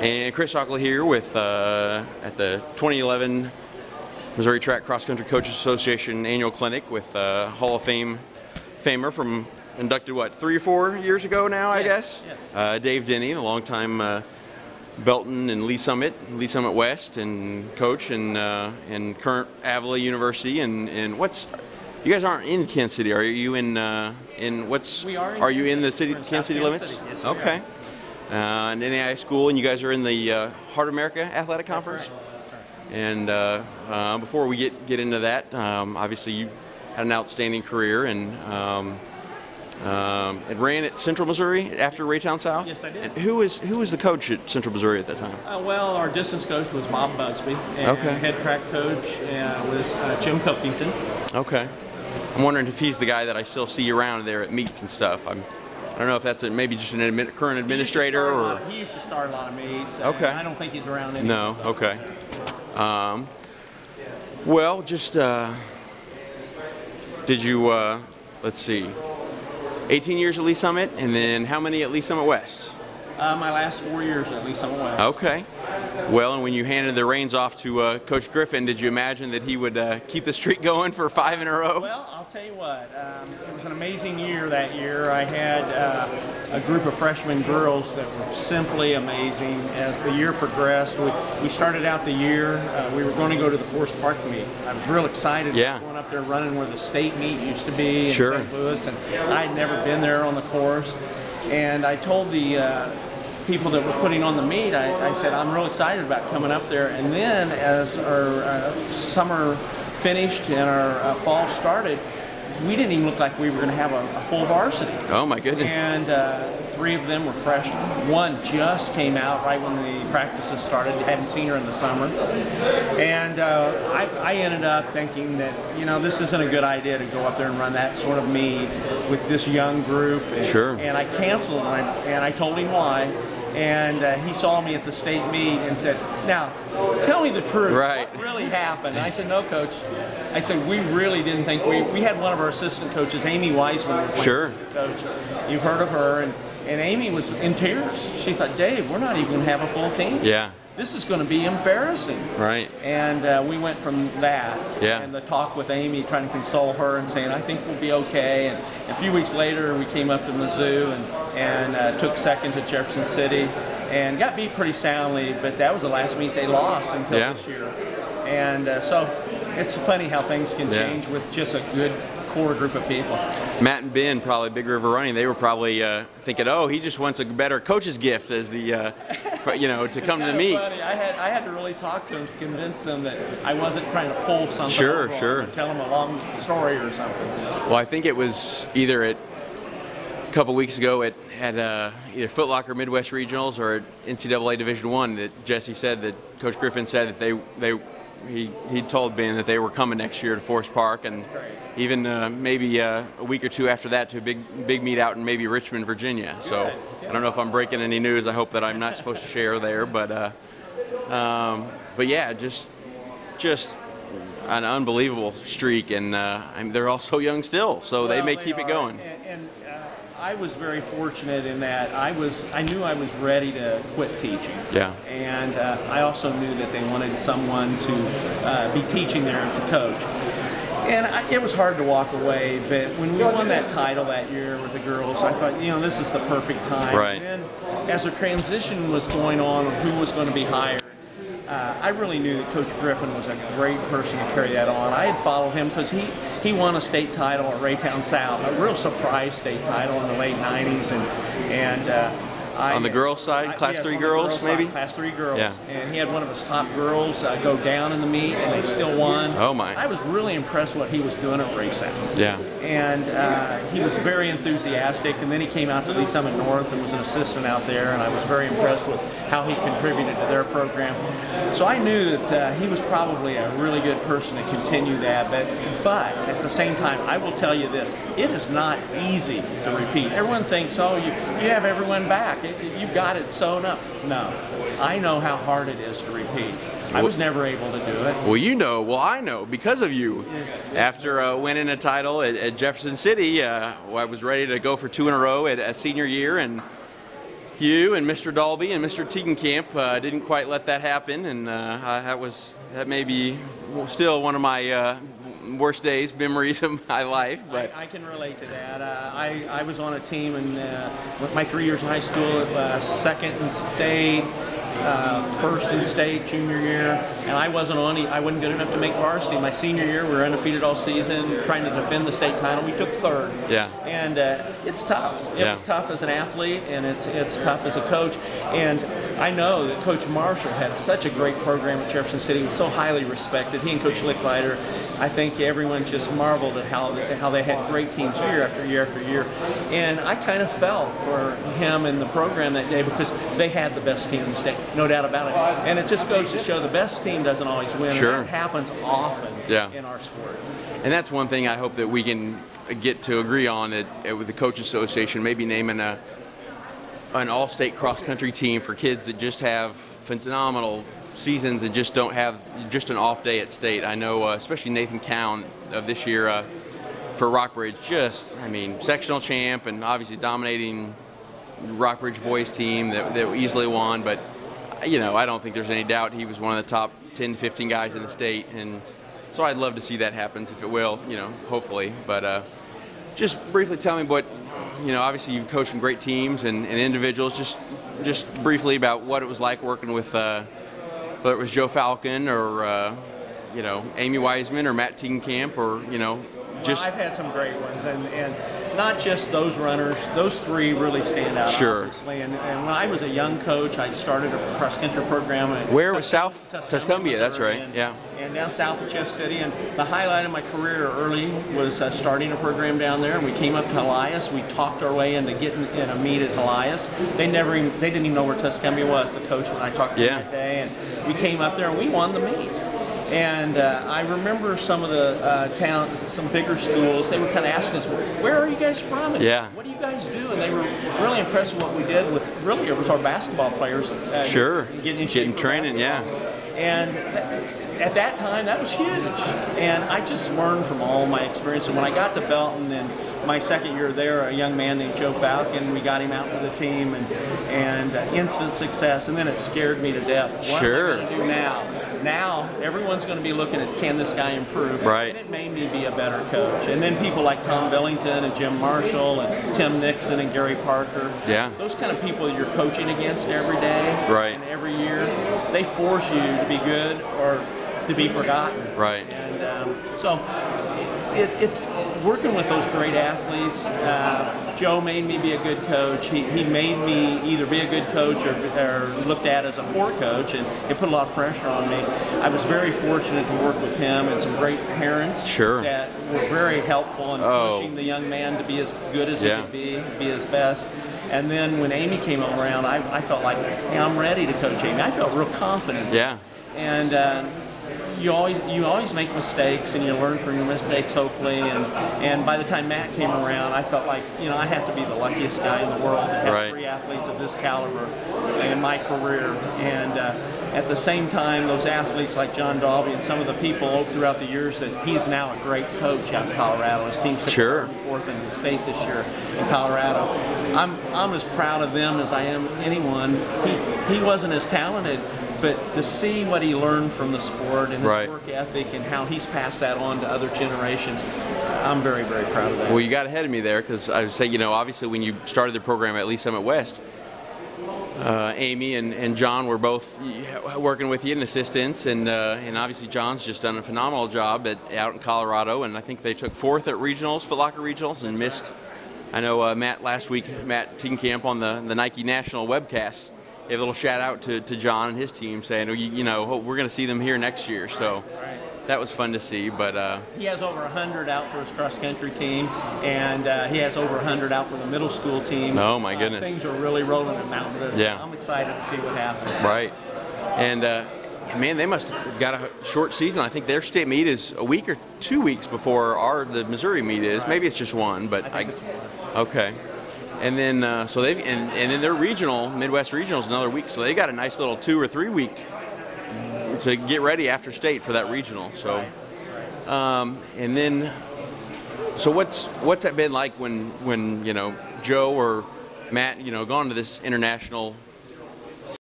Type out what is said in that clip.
And Chris Ockley here with at the 2011 Missouri Track Cross Country Coaches Association Annual Clinic with Hall of Fame famer from inducted what 3 or 4 years ago now, I guess. Yes. Dave Denny, the longtime Belton and Lee Summit West and coach and current Avila University and what's you guys aren't in Kansas City, are you? In what's? We are. Are you in the city, Kansas City limits? City. Yes, okay. An NAIA school, and you guys are in the Heart America Athletic Conference. That's right. And before we get into that, obviously you had an outstanding career and ran at Central Missouri after Raytown South. Yes, I did. And who was the coach at Central Missouri at that time? Well, our distance coach was Bob Busby, and Okay. head track coach was Jim Pilkington. Okay. I'm wondering if he's the guy that I still see around there at meets and stuff. I don't know if that's maybe just an current administrator or. He used to start a lot of meets. Okay. I don't think he's around anymore. No. Okay. Well, just did you? Let's see. 18 years at Lee Summit, and then how many at Lee Summit West? My last 4 years at Lee Summit West. Okay. Well, and when you handed the reins off to Coach Griffin, did you imagine that he would keep the streak going for 5 in a row? Well, I'll tell you what, it was an amazing year that year. I had a group of freshman girls that were simply amazing. As the year progressed, we started out the year, we were going to go to the Forest Park meet. I was real excited going up there running where the state meet used to be in St. Louis, and I'd never been there on the course. And I told the people that were putting on the meet, I said, I'm real excited about coming up there. And then as our summer finished and our fall started, we didn't even look like we were going to have a full varsity. Oh my goodness. And 3 of them were freshmen. One just came out right when the practices started. Hadn't seen her in the summer. And I ended up thinking that, this isn't a good idea to go up there and run that sort of meet with this young group. And, and I canceled and I told him why. And he saw me at the state meet and said, now, tell me the truth. Right. What really happened? And I said, no, Coach. I said, we really didn't think we had one of our assistant coaches, Amy Wiseman, was my assistant coach. You've heard of her. And Amy was in tears. She thought, Dave, we're not even going to have a full team. Yeah. This is going to be embarrassing. Right. And we went from that and the talk with Amy, trying to console her and saying, I think we'll be okay. And a few weeks later, we came up to Mizzou and took second to Jefferson City and got beat pretty soundly, but that was the last meet they lost until this year. And so it's funny how things can change with just a good core group of people. Matt and Ben, probably Big River Running, they were probably thinking, oh, he just wants a better coach's gift as the, to come to the meet. Funny. I had to really talk to them to convince them that I wasn't trying to pull something over or tell them a long story or something. Well, I think it was either a couple weeks ago at either Foot Locker Midwest Regionals or at NCAA Division I that Jesse said that Coach Griffin said that he told Ben that they were coming next year to Forest Park, and even maybe a week or two after that to a big meet out in maybe Richmond, Virginia. So I don't know if I'm breaking any news. I hope that I'm not supposed to share there, but yeah, just an unbelievable streak, and they're all so young still, so they may keep it going. And I was very fortunate in that I knew I was ready to quit teaching. Yeah. And I also knew that they wanted someone to be teaching there to coach. And it was hard to walk away, but when we won that title that year with the girls, I thought, this is the perfect time. Right. And then as the transition was going on, who was going to be hired, I really knew that Coach Griffin was a great person to carry that on. I had followed him because he won a state title at Raytown South, a real surprise state title in the late 90s. On the girls' side, Class 3 girls, maybe? Class 3 girls. Yeah. And he had one of his top girls go down in the meet, and they still won. Oh, my. I was really impressed with what he was doing at Raytown. Yeah. And he was very enthusiastic, and then he came out to Lee Summit North and was an assistant out there, and I was very impressed with how he contributed to their program. So I knew that he was probably a really good person to continue that, but at the same time, I will tell you this, it is not easy to repeat. Everyone thinks, oh, you have everyone back. You've got it sewn up. No, I know how hard it is to repeat. I was never able to do it. Well, I know because of you. After winning a title at Jefferson City, I was ready to go for 2 in a row at a senior year, and you and Mr. Dalby and Mr. Tegenkamp didn't quite let that happen, and that may be still one of my worst days, memories of my life. But I can relate to that. I was on a team with my 3 years in high school, second in state, first in state junior year, and I wasn't good enough to make varsity. My senior year, we were undefeated all season, trying to defend the state title. We took third. Yeah. And it's tough. It's tough as an athlete, and it's tough as a coach. And I know that Coach Marshall had such a great program at Jefferson City. He was so highly respected. He and Coach Licklider, I think everyone just marveled at how they had great teams year after year after year. And I kind of felt for him and the program that day because they had the best team in the state, no doubt about it. And it just goes to show the best team doesn't always win. Sure. And that happens often in our sport. And that's one thing I hope that we can get to agree on with the Coach Association, maybe naming an all-state cross-country team for kids that just have phenomenal seasons and just don't have just an off day at state. I know, especially Nathan Cowan of this year for Rockbridge, sectional champ and obviously dominating Rockbridge boys team that easily won. But I don't think there's any doubt he was one of the top 10 to 15 guys in the state, and so I'd love to see that happen if it will, hopefully. But just briefly tell me what. Obviously you've coached some great teams and individuals. Just briefly about what it was like working with, whether it was Joe Falcon or Amy Wiseman or Matt Tegenkamp or I've had some great ones, and not just those runners. Those three really stand out. Sure. Obviously. And when I was a young coach, I'd started a cross country program. Where was South Tuscumbia? That's right. And now south of Jeff City. And the highlight of my career early was starting a program down there. And we came up to Elias. We talked our way into getting in a meet at Elias. They didn't even know where Tuscumbia was. The coach when I talked to him that day, and we came up there and we won the meet. And I remember some of the towns, some bigger schools, they were kind of asking us, where are you guys from? And what do you guys do? And they were really impressed with what we did with, really, it was our basketball players. Getting in shape for training, basketball. And at that time, that was huge. And I just learned from all my experience. And when I got to Belton in my second year there, a young man named Joe Falcon, we got him out for the team, and instant success. And then it scared me to death. What am I going to do now? Now, everyone's going to be looking at, can this guy improve? Right. And it made me be a better coach. And then people like Tom Billington and Jim Marshall and Tim Nixon and Gary Parker. Yeah. Those kind of people you're coaching against every day and every year, they force you to be good or to be forgotten. Right. And so it's working with those great athletes. Joe made me be a good coach. He made me either be a good coach or looked at as a poor coach, and it put a lot of pressure on me. I was very fortunate to work with him and some great parents that were very helpful in pushing the young man to be as good as he could be his best. And then when Amy came around, I felt like, hey, I'm ready to coach Amy. I felt real confident. Yeah. And you always make mistakes, and you learn from your mistakes, hopefully. And by the time Matt came around, I felt like, I have to be the luckiest guy in the world to have three athletes of this caliber in my career. And at the same time, those athletes like John Dalby and some of the people throughout the years that he's now a great coach out in Colorado. His team's fourth in the state this year in Colorado. I'm as proud of them as I am anyone. He wasn't as talented, but to see what he learned from the sport and his work ethic and how he's passed that on to other generations, I'm very, very proud of that. Well, you got ahead of me there, because I would say, obviously when you started the program at Lee Summit West, Amy and John were both working with you and assistants, and obviously John's just done a phenomenal job out in Colorado, and I think they took fourth at regionals, Foot Locker regionals, and missed. I know Matt last week, Matt Tegenkamp on the Nike National webcast, gave a little shout out to John and his team, saying, we're going to see them here next year. So that was fun to see. But he has over 100 out for his cross country team, and he has over 100 out for the middle school team. Oh my goodness! Things are really rolling at Mountain Vista. Yeah. I'm excited to see what happens. Right, and man, they must have got a short season. I think their state meet is a week or 2 weeks before the Missouri meet is. Maybe it's just one, but I think it's one. Okay. And then so they've and then their regional, Midwest regionals, another week. So they got a nice little 2 or 3 week to get ready after state for that regional. So, and then, so what's that been like when Joe or Matt, gone to this international